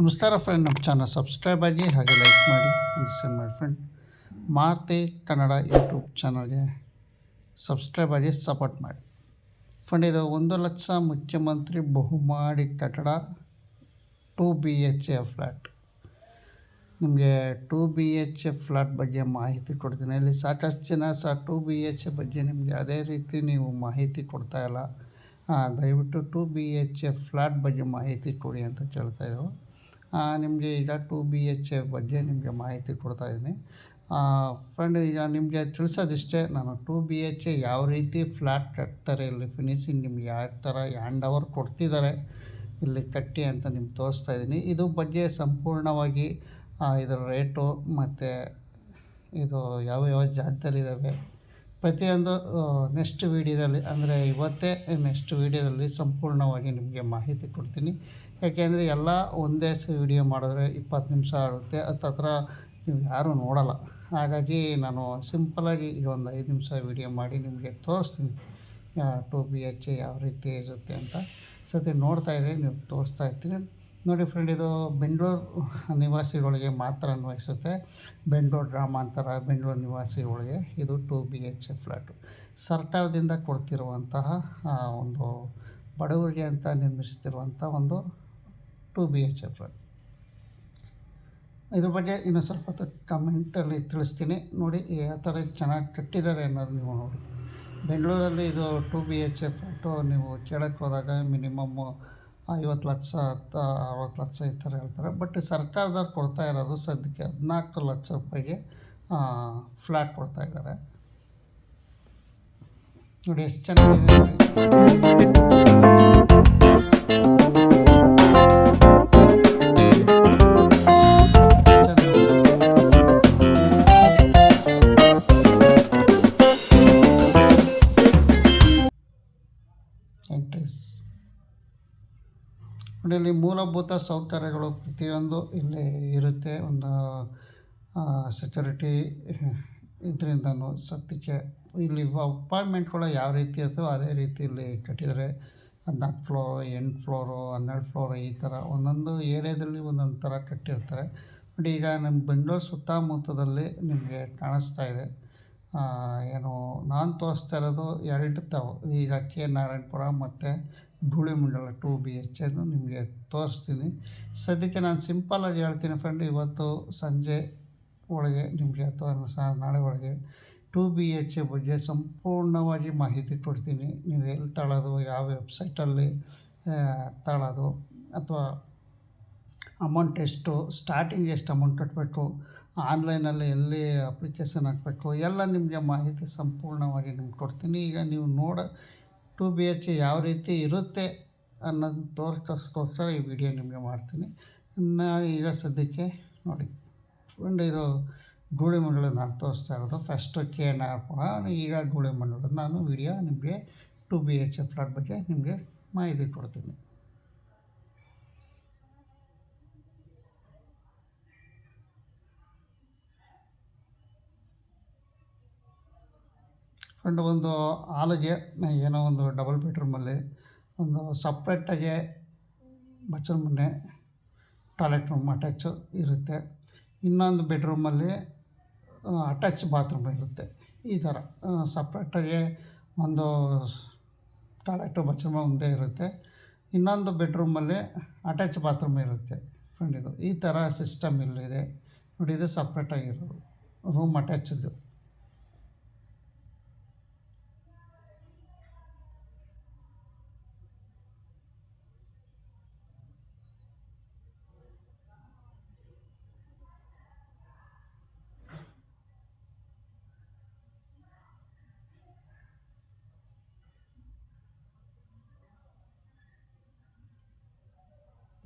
ನಮಸ್ಕಾರ ಫ್ರೆಂಡ್, ನಮ್ಮ channel subscribe ಆಗಿ ಹಾಗೆ ಲೈಕ್ ಮಾಡಿ ಸೆಂಡ್ ಮಾಡಿ ಫ್ರೆಂಡ್. ಮಾರುತಿ ಕನ್ನಡ ಯೂಟ್ಯೂಬ್ ಚಾನಲ್ಗೆ ಸಬ್ಸ್ಕ್ರೈಬ್ ಆಗಿ ಸಪೋರ್ಟ್ ಮಾಡಿ ಫ್ರೆಂಡ್. ಇದು 1,00,000 ಮುಖ್ಯಮಂತ್ರಿ ಬಹುಮಹಡಿ ಕಟ್ಟಡ 2 BHA ಫ್ಲ್ಯಾಟ್. ನಿಮಗೆ 2 BHA ಫ್ಲ್ಯಾಟ್ ಬಗ್ಗೆ ಮಾಹಿತಿ ಕೊಡ್ತೀನಿ. ಇಲ್ಲಿ ಸಾಕಷ್ಟು ಜನ 2 BHA ಬಗ್ಗೆ ನಿಮಗೆ ಅದೇ ರೀತಿ ನೀವು ಮಾಹಿತಿ ಕೊಡ್ತಾಯಿಲ್ಲ. ದಯವಿಟ್ಟು 2 BHA ಫ್ಲ್ಯಾಟ್ ಬಗ್ಗೆ ಮಾಹಿತಿ ಕೊಡಿ ಅಂತ ಕೇಳ್ತಾಯಿದ್ದೆವು. ನಿಮಗೆ ಈಗ 2 BHA ಬಗ್ಗೆ ನಿಮಗೆ ಮಾಹಿತಿ ಕೊಡ್ತಾಯಿದ್ದೀನಿ ಫ್ರೆಂಡ್. ಈಗ ನಿಮಗೆ ತಿಳಿಸೋದಿಷ್ಟೇ, ನಾನು 2 BHA ಯಾವ ರೀತಿ ಫ್ಲ್ಯಾಟ್ ಕಟ್ತಾರೆ, ಇಲ್ಲಿ ಫಿನಿಶಿಂಗ್ ನಿಮ್ಗೆ ಯಾವ ಥರ ಹ್ಯಾಂಡ್ ಓವರ್ ಕೊಡ್ತಿದ್ದಾರೆ ಇಲ್ಲಿ ಕಟ್ಟಿ ಅಂತ ನಿಮ್ಗೆ ತೋರಿಸ್ತಾ ಇದ್ದೀನಿ. ಇದು ಬಗ್ಗೆ ಸಂಪೂರ್ಣವಾಗಿ ಇದರ ರೇಟು ಮತ್ತು ಇದು ಯಾವ ಜಾಗದಲ್ಲಿದ್ದಾವೆ ಪ್ರತಿಯೊಂದು ನೆಕ್ಸ್ಟ್ ವೀಡಿಯೋದಲ್ಲಿ, ಅಂದರೆ ಇವತ್ತೇ ನೆಕ್ಸ್ಟ್ ವೀಡಿಯೋದಲ್ಲಿ ಸಂಪೂರ್ಣವಾಗಿ ನಿಮಗೆ ಮಾಹಿತಿ ಕೊಡ್ತೀನಿ. ಯಾಕೆಂದರೆ ಎಲ್ಲ ಒಂದೇ ವೀಡಿಯೋ ಮಾಡಿದ್ರೆ 20 ನಿಮಿಷ ಆಗುತ್ತೆ, ಹತ್ರ ನೀವು ಯಾರೂ ನೋಡೋಲ್ಲ. ಹಾಗಾಗಿ ನಾನು ಸಿಂಪಲಾಗಿ ಈಗ ಒಂದು 5 ನಿಮಿಷ ವೀಡಿಯೋ ಮಾಡಿ ನಿಮಗೆ ತೋರಿಸ್ತೀನಿ 2 BHA ಯಾವ ರೀತಿ ಇರುತ್ತೆ ಅಂತ. ಸತಿ ನೋಡ್ತಾಯಿದ್ರೆ ನೀವು ತೋರಿಸ್ತಾ ಇರ್ತೀನಿ ನೋಡಿ ಫ್ರೆಂಡ್. ಇದು ಬೆಂಗಳೂರು ನಿವಾಸಿಗಳಿಗೆ ಮಾತ್ರ ಅನ್ವಯಿಸುತ್ತೆ. ಬೆಂಗಳೂರು ಗ್ರಾಮಾಂತರ, ಬೆಂಗಳೂರು ನಿವಾಸಿಗಳಿಗೆ ಇದು 2 BHA ಫ್ಲ್ಯಾಟು. ಸರ್ಕಾರದಿಂದ ಕೊಡ್ತಿರುವಂತಹ ಒಂದು ಬಡವರಿಗೆ ಅಂತ ನಿರ್ಮಿಸ್ತಿರುವಂಥ ಒಂದು 2 BHA ಫ್ಲ್ಯಾಟ್. ಇದ್ರ ಬಗ್ಗೆ ಇನ್ನೂ ಸ್ವಲ್ಪ ಹೊತ್ತು ಕಮೆಂಟಲ್ಲಿ ತಿಳಿಸ್ತೀನಿ ನೋಡಿ. ಯಾವ ಥರ ಚೆನ್ನಾಗಿ ಕಟ್ಟಿದ್ದಾರೆ ಅನ್ನೋದು ನೀವು ನೋಡಿ. ಬೆಂಗಳೂರಲ್ಲಿ ಇದು 2 BHA ಫ್ಲ್ಯಾಟು ನೀವು ಕೇಳಕ್ಕೆ ಹೋದಾಗ ಮಿನಿಮಮ್ 50 ಲಕ್ಷ 60 ಲಕ್ಷ ಈ ಥರ ಹೇಳ್ತಾರೆ. ಬಟ್ ಸರ್ಕಾರದವ್ರು ಕೊಡ್ತಾ ಇರೋದು ಸದ್ಯಕ್ಕೆ 14 ಲಕ್ಷ ರೂಪಾಯಿಗೆ ಫ್ಲ್ಯಾಟ್ ಕೊಡ್ತಾಯಿದ್ದಾರೆ ನೋಡಿ. ಎಷ್ಟು ಚೆನ್ನಾಗಿದೆ ನೋಡಿ. ನೋಡಿ, ಇಲ್ಲಿ ಮೂಲಭೂತ ಸೌಕರ್ಯಗಳು ಪ್ರತಿಯೊಂದು ಇಲ್ಲಿ ಇರುತ್ತೆ. ಒಂದು ಸೆಕ್ಯೂರಿಟಿ ಇದರಿಂದನೂ ಸದ್ಯಕ್ಕೆ ಇಲ್ಲಿ ಅಪಾರ್ಟ್ಮೆಂಟ್ಗಳು ಯಾವ ರೀತಿ ಇರ್ತವೆ ಅದೇ ರೀತಿ ಇಲ್ಲಿ ಕಟ್ಟಿದರೆ 14 ಫ್ಲೋರು, 8 ಫ್ಲೋರು, 12 ಫ್ಲೋರು ಈ ಥರ ಒಂದೊಂದು ಏರಿಯಾದಲ್ಲಿ ಒಂದೊಂದು ಥರ ಕಟ್ಟಿರ್ತಾರೆ. ಬಟ್ ಈಗ ನಮ್ಮ ಬೆಂಗಳೂರು ಸುತ್ತಮುತ್ತದಲ್ಲಿ ನಿಮಗೆ ಕಾಣಿಸ್ತಾ ಇದೆ. ಏನು ನಾನು ತೋರಿಸ್ತಾ ಇರೋದು 2 ತಾವು. ಈಗ ಕೆ ನಾರಾಯಣಪುರ ಮತ್ತು ಧೂಳಿಮಂಡಲ 2 BHA ನಿಮಗೆ ತೋರಿಸ್ತೀನಿ. ಸದ್ಯಕ್ಕೆ ನಾನು ಸಿಂಪಲ್ಲಾಗಿ ಹೇಳ್ತೀನಿ ಫ್ರೆಂಡ್. ಇವತ್ತು ಸಂಜೆ ಒಳಗೆ ನಿಮಗೆ ಅಥವಾ ನಾಳೆ ಒಳಗೆ 2 BHA ಬಗ್ಗೆ ಸಂಪೂರ್ಣವಾಗಿ ಮಾಹಿತಿ ಕೊಡ್ತೀನಿ. ನೀವು ಎಲ್ಲಿ ತಗೊಳ್ಳೋದು, ಯಾವ ವೆಬ್ಸೈಟಲ್ಲಿ ತಗೊಳ್ಳೋದು, ಅಥವಾ ಅಮೌಂಟ್ ಎಷ್ಟು, ಸ್ಟಾರ್ಟಿಂಗ್ ಎಷ್ಟು ಅಮೌಂಟ್ ಕಟ್ಟಬೇಕು, ಆನ್ಲೈನಲ್ಲಿ ಎಲ್ಲಿ ಅಪ್ಲಿಕೇಶನ್ ಹಾಕಬೇಕು, ಎಲ್ಲ ನಿಮಗೆ ಮಾಹಿತಿ ಸಂಪೂರ್ಣವಾಗಿ ನಿಮ್ಗೆ ಕೊಡ್ತೀನಿ. ಈಗ ನೀವು 2 BHA ಯಾವ ರೀತಿ ಇರುತ್ತೆ ಅನ್ನೋದು ತೋರಿಸ್ಕೋಸ್ಕರ ಈ ವಿಡಿಯೋ ನಿಮಗೆ ಮಾಡ್ತೀನಿ. ಈಗ ಸದ್ಯಕ್ಕೆ ನೋಡಿ ಫ್ರೆಂಡ್, ಇದು ಧೂಳಿಮಂಡಲ ನಾನು ತೋರಿಸ್ತಾ ಇರೋದು ಫಸ್ಟು ಕೆ ನಾರಾಯಣಪುರ. ಈಗ ಧೂಳಿಮಂಡಲ ನಾನು ವಿಡಿಯೋ ನಿಮಗೆ 2 BHA ಫ್ಲ್ಯಾಟ್ ಬಗ್ಗೆ ನಿಮಗೆ ಮಾಹಿತಿ ಕೊಡ್ತೀನಿ. ಫ್ರೆಂಡ್, ಒಂದು ಹಾಲಿಗೆ ಏನೋ ಒಂದು ಡಬಲ್ ಬೆಡ್ರೂಮಲ್ಲಿ ಒಂದು ಸಪ್ರೇಟಾಗಿ ಬಚ್ಚಲ ಮನೆ, ಟಾಯ್ಲೆಟ್ ರೂಮ್ ಅಟ್ಯಾಚು ಇರುತ್ತೆ. ಇನ್ನೊಂದು ಬೆಡ್ರೂಮಲ್ಲಿ ಅಟ್ಯಾಚ್ ಬಾತ್ರೂಮ್ ಇರುತ್ತೆ. ಈ ಥರ ಸಪ್ರೇಟಾಗಿ ಒಂದು ಟಾಯ್ಲೆಟು ಬಚ್ಚಲ ಒಂದೇ ಇರುತ್ತೆ. ಇನ್ನೊಂದು ಬೆಡ್ರೂಮಲ್ಲಿ ಅಟ್ಯಾಚ್ ಬಾತ್ರೂಮ್ ಇರುತ್ತೆ ಫ್ರೆಂಡ್. ಇದು ಈ ಥರ ಸಿಸ್ಟಮ್ ಇಲ್ಲಿದೆ ನೋಡಿ. ಇದು ಸಪ್ರೇಟಾಗಿರೋದು ರೂಮ್ ಅಟ್ಯಾಚದು.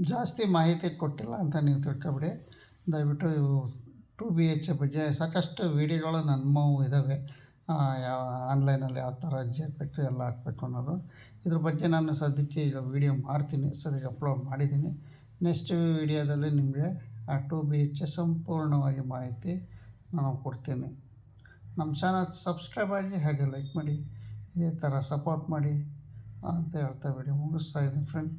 ಜಾಸ್ತಿ ಮಾಹಿತಿ ಕೊಟ್ಟಿಲ್ಲ ಅಂತ ನೀವು ತಿಳ್ಕೊಬಿಡಿ. ದಯವಿಟ್ಟು 2 BHA ಬಗ್ಗೆ ಸಾಕಷ್ಟು ವೀಡಿಯೋಗಳು ನನ್ನ ಇದ್ದಾವೆ. ಯಾವ ಆನ್ಲೈನಲ್ಲಿ ಯಾವ ಥರ ಅರ್ಜಿ ಹಾಕಬೇಕು, ಎಲ್ಲ ಹಾಕಬೇಕು ಅನ್ನೋದು. ಇದ್ರ ಬಗ್ಗೆ ನಾನು ಸದ್ಯಕ್ಕೆ ಈಗ ವೀಡಿಯೋ ಮಾಡ್ತೀನಿ, ಸದ್ಯಕ್ಕೆ ಅಪ್ಲೋಡ್ ಮಾಡಿದ್ದೀನಿ. ನೆಕ್ಸ್ಟ್ ವೀಡಿಯೋದಲ್ಲಿ ನಿಮಗೆ 2 BHA ಸಂಪೂರ್ಣವಾಗಿ ಮಾಹಿತಿ ನಾನು ಕೊಡ್ತೀನಿ. ನಮ್ಮ ಚಾನಲ್ ಸಬ್ಸ್ಕ್ರೈಬ್ ಆಗಿ ಹಾಗೆ ಲೈಕ್ ಮಾಡಿ, ಇದೇ ಥರ ಸಪೋರ್ಟ್ ಮಾಡಿ ಅಂತ ಹೇಳ್ತಾ ವಿಡಿಯೋ ಮುಗಿಸ್ತಾ ಇದ್ದೀನಿ ಫ್ರೆಂಡ್.